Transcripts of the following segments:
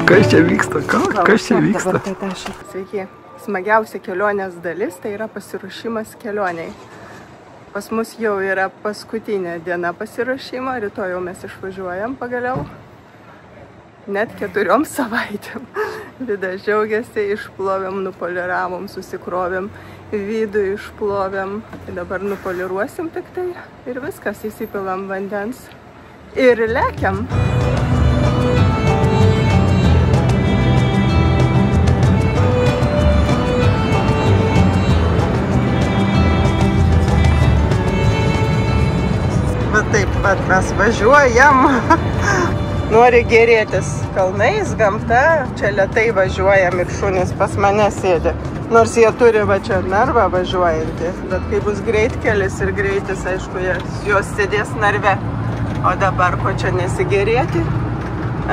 Kas čia vyksta? Kas čia vyksta? Sveiki. Smagiausia kelionės dalis tai yra pasiruošimas kelioniai. Pas mus jau yra paskutinė diena pasiruošimo, rytoj jau mes išvažiuojam pagaliau. Net 4 savaitėm. Vidas džiaugiasi, išplovėm, nupoliravom, susikrovėm, vidų išplovėm. Tai dabar nupoliruosim tik tai ir viskas, įsipilam vandens ir lekiam. Taip pat mes važiuojam. Nori gerėtis kalnais, gamta. Čia lėtai važiuojam ir šunys pas mane sėdi. Nors jie turi va čia narvą važiuojantį. Bet kai bus greitkelis ir greitis, aišku, jos sėdės narve. O dabar ko čia nesigerėti?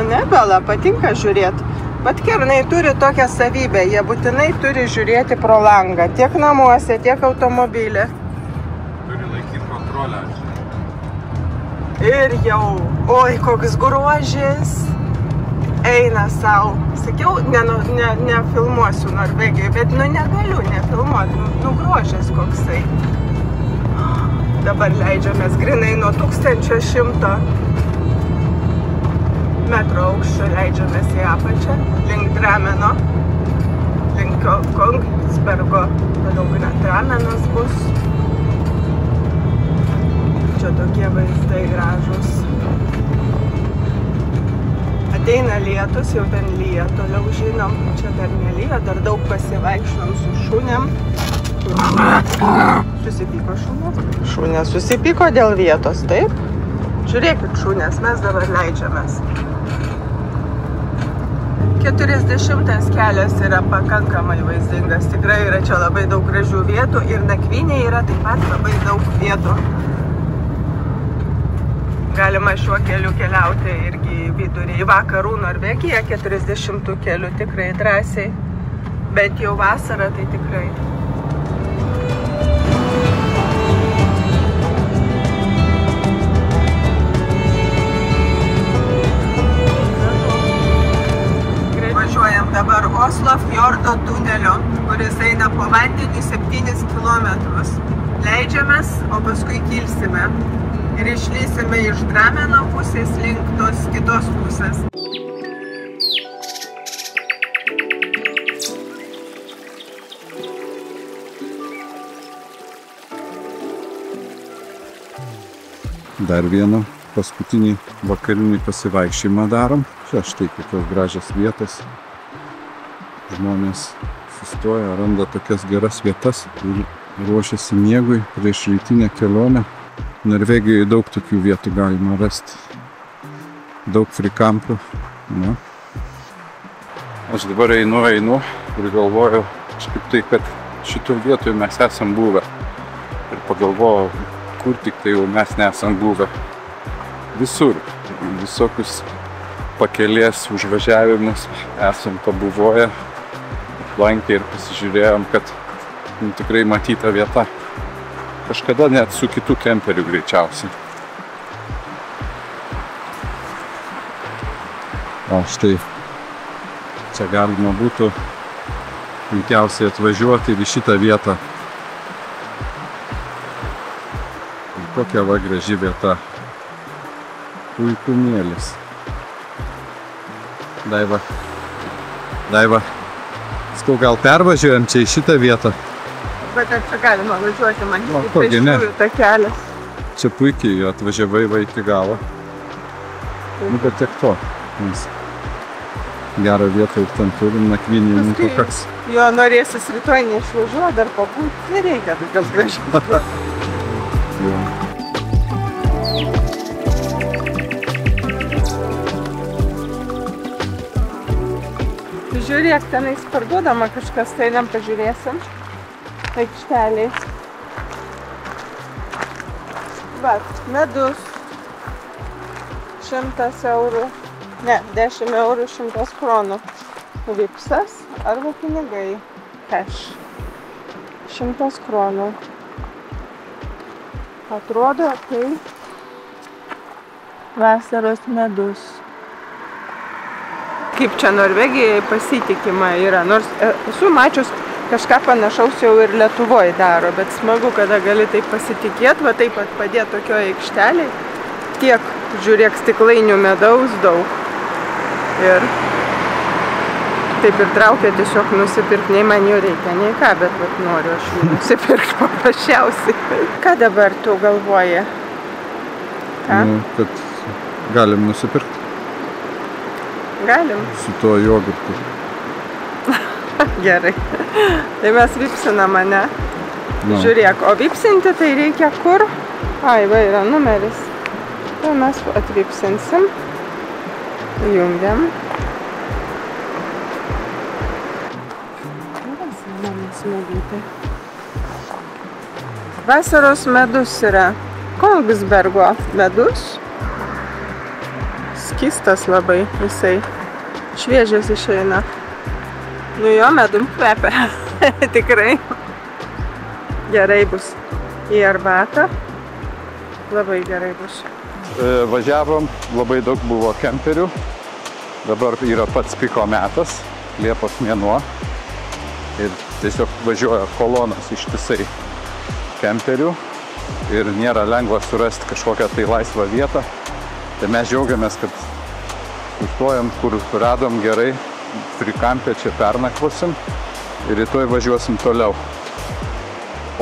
Ne, Bela, patinka žiūrėti. Bet kernai turi tokią savybę. Jie būtinai turi žiūrėti pro langą. Tiek namuose, tiek automobilį. Turi laikyti kontrolę. Ir jau, oi, koks grožis, eina sau. Sakiau, nefilmuosiu Norvegijai, bet negaliu nefilmuoti, grožis koksai. Dabar leidžiamės grinai nuo 1100 metrų aukščio, leidžiamės į apačią, link Drameno, link Kongsbergo, toliau Dramenas bus. Čia tokie vaizdai gražus. Ateina lietus, jau ten lyja, toliau žinom, čia dar nelyja, dar daug pasivaikščiom su šunėm. Susipyko šunės? Šunės susipyko dėl vietos, taip? Žiūrėkit šunės, mes dabar leidžiamės. 40 kelias yra pakankamai vaizdingas, tikrai yra čia labai daug gražių vietų ir nakvynė yra taip pat labai daug vietų. Galima šiuo keliu keliauti irgi į vidurį, į vakarų Norvegiją, 40 kelių tikrai drąsiai, bet jau vasarą tai tikrai. Važiuojam dabar Oslo fjordo tuneliu, kuris eina po vandeniu 7 kilometrus. Leidžiamės, o paskui kilsime. Ir išlysime iš Drameno pusės link tos kitos pusės. Dar vieną paskutinį vakarinį pasivaikščiojimą darom. Čia štai kokios gražios vietos. Žmonės sustoja, randa tokias geras vietas ir ruošiasi miegui prieš rytinę kelionę. Norvegijoje daug tokių vietų galima rasti. Daug frikampių. Na. Aš dabar einu ir galvoju kažkaip tai, kad šitų vietų mes esam buvę. Ir pagalvoju, kur tik tai jau mes nesam buvę. Visur. Visokius pakelės užvažiavimus esam pabuvoję. Lankė ir pasižiūrėjom, kad tikrai matyta vieta. Kažkada net su kitų kemperių greičiausiai. O štai čia galima būtų puikiausiai atvažiuoti ir į šitą vietą. Ir kokia va graži vieta. Puikumėlis. Daiva. Skau, gal pervažiuojam čia į šitą vietą? Bet čia galima važiuoti, man pėsčiųjų takelis. Čia puikiai atvažiavai va iki galo. Nu, bet tiek to. Mes gerą vietą ir ten turim nakvynininkų kaks. Jo norėsis rytoj neišvažiuoti, dar pabūti. Nereikia tokios gražios. Žiūrėk, tenais parduodama kažkas, tai einam pažiūrėsim. Aikšteliai. Vat, medus. 100 eurų. Ne, 10 eurų 100 kronų. Vipsas arba pinigai. Cash. 100 kronų. Atrodo, tai vasaros medus. kaip čia Norvegijoje pasitikima yra. Nors esu mačius kažką panašaus jau ir Lietuvoje daro, bet smagu, kada gali taip pasitikėti, va taip pat padėti tokioje aikštelėje. Tiek, žiūrėk, stiklainių medaus daug. Ir taip ir traukia tiesiog nusipirkti, nei man jų reikia, nei ką, bet vat noriu aš jų nusipirkti paprasčiausiai. Ką dabar tu galvoji? Nu, kad galim nusipirkti. Galim? Su tuo jogurtu. Gerai. Tai mes vipsinam, ne? No. Žiūrėk, o vipsinti tai reikia kur? Ai, va, yra numeris. Tai mes atvipsinsim. Jungiam. Vasaros medus yra Kongsbergo medus. Skystas labai jisai. Šviežias išeina. Nu jo, medum kvepia. Tikrai. Gerai bus. Į arbatą. Labai gerai bus. Važiavom, labai daug buvo kemperių. Dabar yra pats piko metas, Liepos mėnuo. Ir tiesiog važiuoja kolonas ištisai kemperių. Ir nėra lengva surasti kažkokią tai laisvą vietą. Tai mes džiaugiamės, kad sustojam, kur radom gerai. Frikampė čia pernakvosim. Ir rytoj važiuosim toliau.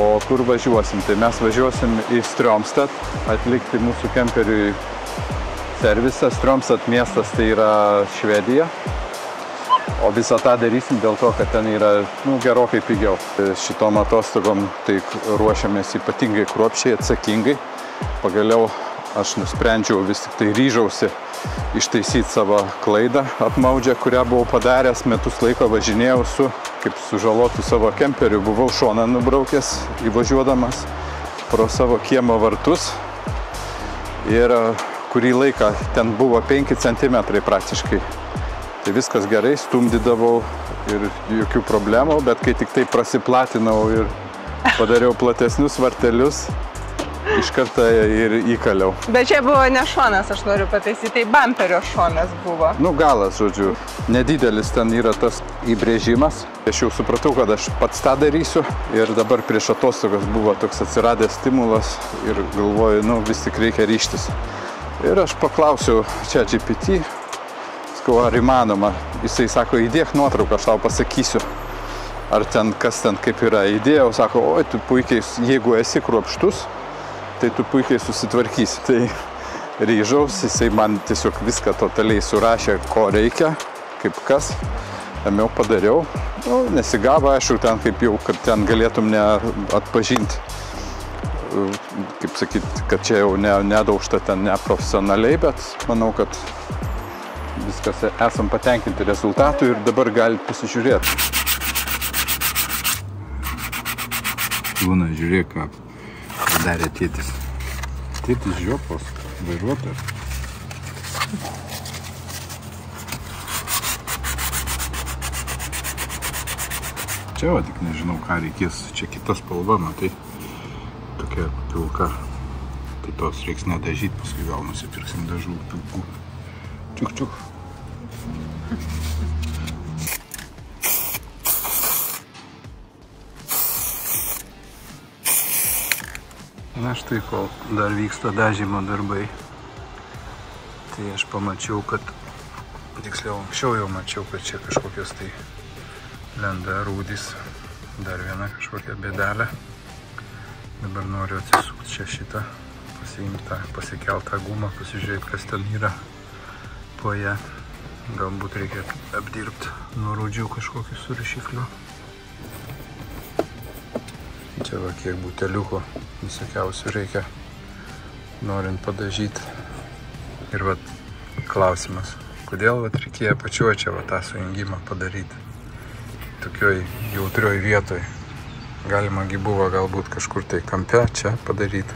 O kur važiuosim? Tai mes važiuosim į Strömstad atlikti mūsų kemperiui servisą. Strömstad miestas tai yra Švedija. O visą tą darysim dėl to, kad ten yra gerokai pigiau. Šitom atostogom tai ruošiamės ypatingai kruopščiai, atsakingai. Pagaliau aš nusprendžiau, vis tik tai ryžausi ištaisyti savo klaidą apmaudžią, kurią buvau padaręs, metus laiko važinėjau kaip sužalotų savo kemperių. Buvau šoną nubraukęs įvažiuodamas pro savo kiemo vartus. Ir kurį laiką ten buvo 5 centimetrai praktiškai. Tai viskas gerai, stumdydavau ir jokių problemų, bet kai tik tai prasiplatinau ir padariau platesnius vartelius, iš karto ir įkaliau. Bet čia buvo ne šonas, aš noriu pataisyti, tai bamperio šonas buvo. Nu, galas, žodžiu. Nedidelis ten yra tas įbrėžimas. Aš jau supratau, kad aš pats tą darysiu. Ir dabar prieš atostogas buvo toks atsiradęs stimulas ir galvoju, vis tik reikia ryžtis. Ir aš paklausiau ChatGPT, ar įmanoma. Jisai sako, įdėk nuotrauką, aš tau pasakysiu. Ar ten, kas ten kaip yra. Įdėjau, sako, oi, tu puikiai, jeigu esi kruopštus, tai tu puikiai susitvarkysi. Tai ryžaus, jisai man tiesiog viską totaliai surašė, ko reikia, kaip kas. Ėmiau, padariau. Nesigavo, aišku, ten kaip jau, kad ten galėtum atpažinti. Kaip sakyti, kad čia jau nedaužta ten neprofesionaliai, bet manau, kad viskas esam patenkinti rezultatų ir dabar galite pasižiūrėti. Lūna, žiūrėk, ką padarė tėtis. Tėtis žiopos, vairuotojas. Čia va, tik nežinau, ką reikės. Čia kita spalva, matai, tokia pilka. Tai tos reiks nedažyti, paskui gal nusipirksim dažų pilkų. Čiuk, čiuk. Na štai, kol dar vyksta dažymo darbai, tai aš pamačiau, tiksliau anksčiau jau mačiau, kad čia kažkokios tai lenda rūdys, dar viena kažkokia bėdelė. Dabar noriu atsisukti čia šitą, pasiimti tą pasikeltą gumą, pasižiūrėti, kas ten yra po ją. Galbūt reikia apdirbti nuo rūdžių kažkokių surišiklių. Čia va kiek buteliukų visokiausių reikia, norint padažyti. Ir va klausimas, kodėl va reikėjo pačiuo čia va tą sujungimą padaryti tokioj jautrioj vietoj. Galima buvo galbūt kažkur tai kampe čia padaryti.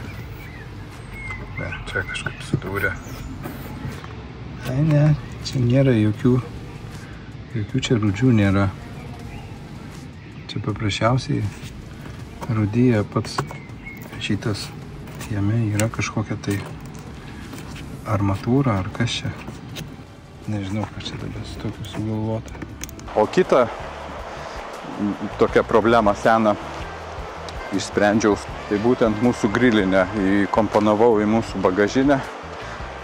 Ne, čia kažkaip sudūrė. Ne, čia nėra jokių čia rūdžių nėra. Čia paprasčiausiai rūdyja pats šitas. Jame yra kažkokia tai armatūra ar kas čia. nežinau, ką čia dabar su tokiu sugalvota. O kita tokia problema sena išsprendžiau, tai būtent mūsų grilinę įkomponavau į mūsų bagažinę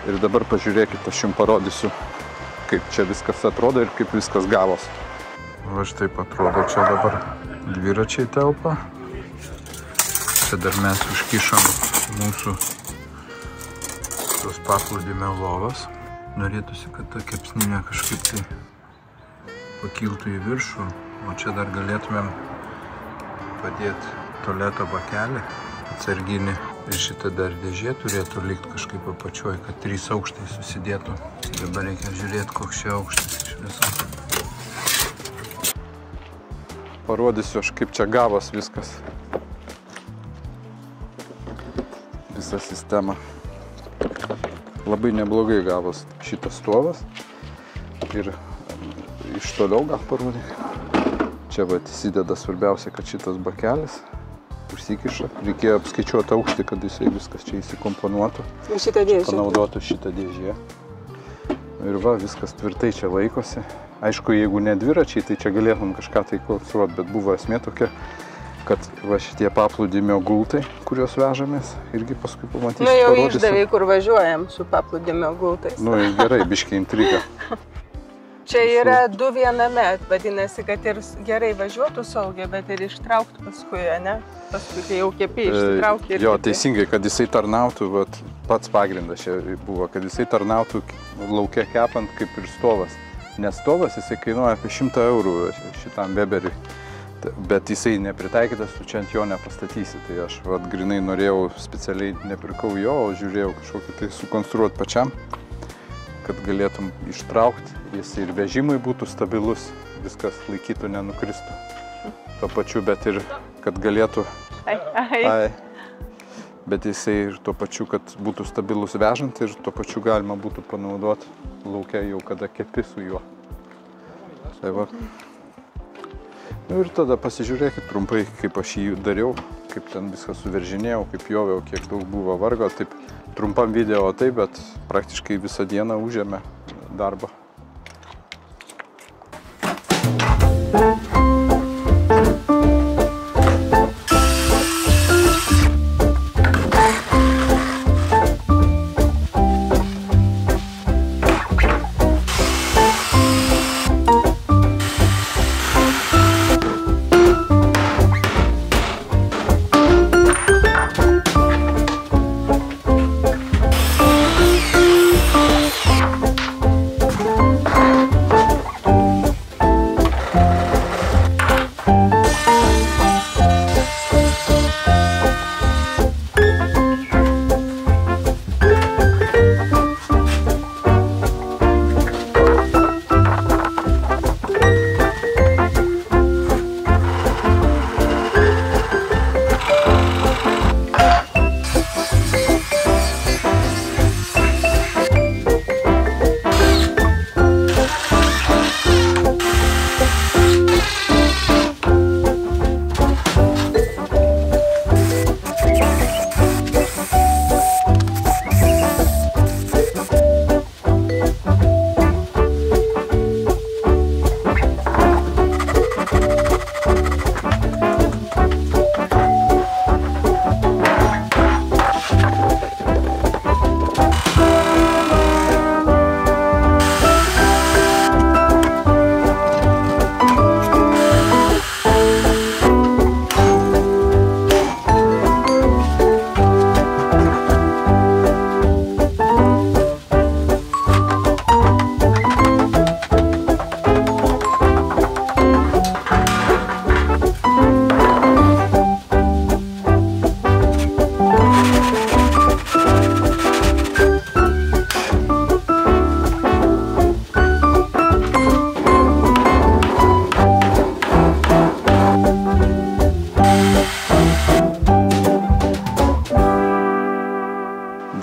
ir dabar pažiūrėkit, aš jums parodysiu, kaip čia viskas atrodo ir kaip viskas gavos. Va štaip atrodo, čia dabar dviračiai telpa. Čia dar mes užkišom mūsų tos paplūdimio lovas. Norėtųsi, kad ta kepsninė kažkaip tai pakiltų į viršų, o čia dar galėtumėm padėti tualeto bakelį atsarginį. Ir šitą dar dėžė turėtų likti kažkaip apačioj, kad 3 aukštai susidėtų. Dabar reikia žiūrėti, koks čia aukštas iš viso. Parodysiu aš, kaip čia gavos viskas. Visa sistema. Labai neblogai gavos šitas stovas. Ir iš toliau gal parodyk. Čia va įsideda svarbiausia, kad šitas bakelis užsikiša. Reikėjo apskaičiuoti aukštį, kad jisai viskas čia įsikomponuotų. Ir šitą dėžę. Panaudotų šitą dėžę. Ir va, viskas tvirtai čia laikosi. Aišku, jeigu ne dviračiai, tai čia galėtum kažką tai konstruoti, bet buvo esmė tokia, kad va šitie paplūdimio gultai, kuriuos vežamės, irgi paskui pamatysiu, jau parodysiu. Išdavei, kur važiuojam su paplūdimio gultais. Gerai, biškį intriga. Čia yra 2 viename, vadinasi, kad ir gerai važiuotų saugiai, bet ir ištrauktų paskui, ne? Paskui, kai jau kepi, ištraukti ir Jo, teisingai, kad jisai tarnautų, vat, pats pagrindas čia buvo, kad jisai tarnautų lauke kepant kaip ir stovas. Nes stovas jisai kainuoja apie 100 eurų šitam Weberiui, bet jisai nepritaikytas, tu čia ant jo nepastatysi. Tai aš vat, grinai norėjau, specialiai nepirkau jo, o žiūrėjau kažkokį tai sukonstruoti pačiam, kad galėtum ištraukti, jis ir vežimui būtų stabilus, viskas laikytų, nenukristų. Tuo pačiu, bet ir kad galėtų... Bet jisai ir tuo pačiu, kad būtų stabilus vežant ir tuo pačiu galima būtų panaudoti laukia jau kada kepi su juo. Tai va. Ir tada pasižiūrėkit trumpai, kaip aš jį dariau, kaip ten viską suveržinėjau, kaip joviau, kiek daug buvo vargo. Taip trumpam video taip, bet praktiškai visą dieną užėmė darbą.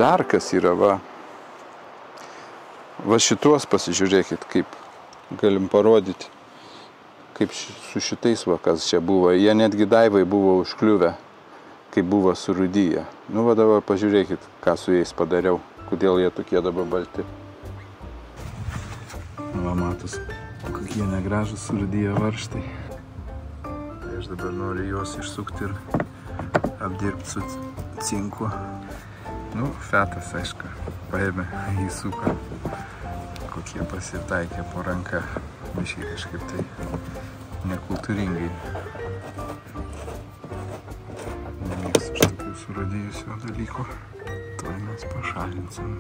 Dar kas yra, va šituos pasižiūrėkit, kaip galim parodyti, kaip su šitais va, kas čia buvo. Jie netgi daivai buvo užkliuvę, kaip buvo surūdyję. Nu, va dabar pažiūrėkit, ką su jais padariau, kodėl jie tokie dabar balti. matos, kokie negražus surūdiję varžtai. Tai aš dabar noriu juos išsukti ir apdirbti su cinku. Nu, fetas, aišku, paėmė, įsuko, kokie pasitaikė po ranką, biškai kažkaip tai nekultūringai. Nemėgstu iš tokių surūdėjusio dalykų, to mes pašalinsim.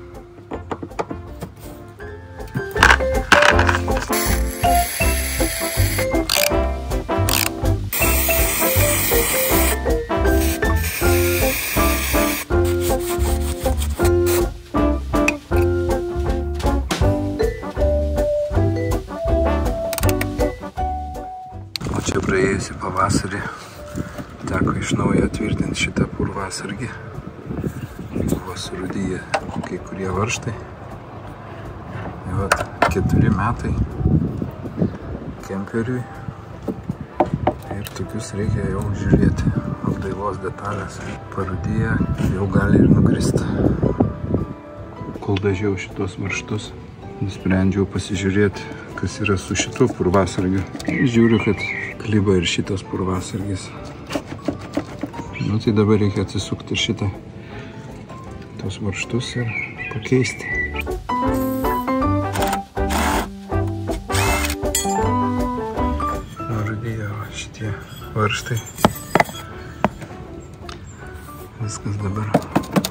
Čia praėjusi pavasarį teko iš naujo tvirtinti šitą purvasargį. Buvo surūdiję kai kurie varžtai. Ir vat 4 metai kemperiui. Ir tokius reikia jau žiūrėti. Apdaivos detalės parūdiję, jau gali ir nukristi. Kol dažiau šitos varžtus, nusprendžiau pasižiūrėti, kas yra su šituo purvasargiu. Žiūriu, kad kliba ir šitas purvasargis. Nu, tai dabar reikia atsisukti šitą tos varžtus ir pakeisti. Rūdėjo šitie varžtai. Viskas dabar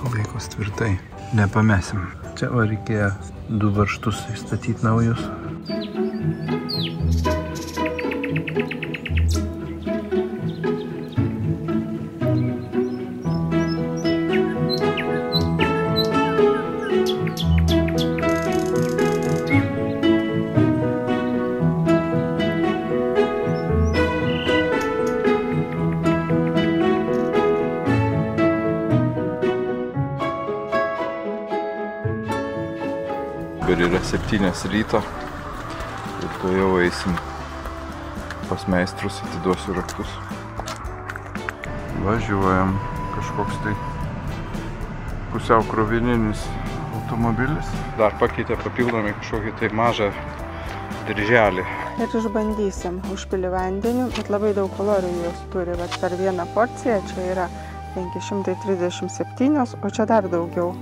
laikos tvirtai. Nepamesim. Čia va reikėjo 2 varžtus įstatyti naujus. Dabar yra 7 ryto ir to jau eisim pas meistrus, atiduosiu raktus. Važiuojam, kažkoks tai pusiau krovininis automobilis. Dar pakeitė papildomai kažkokį tai mažą dirželį. Ir išbandysim. Užpili vandeniu, bet labai daug kalorijų jos turi. Bet per vieną porciją čia yra 537, o čia dar daugiau.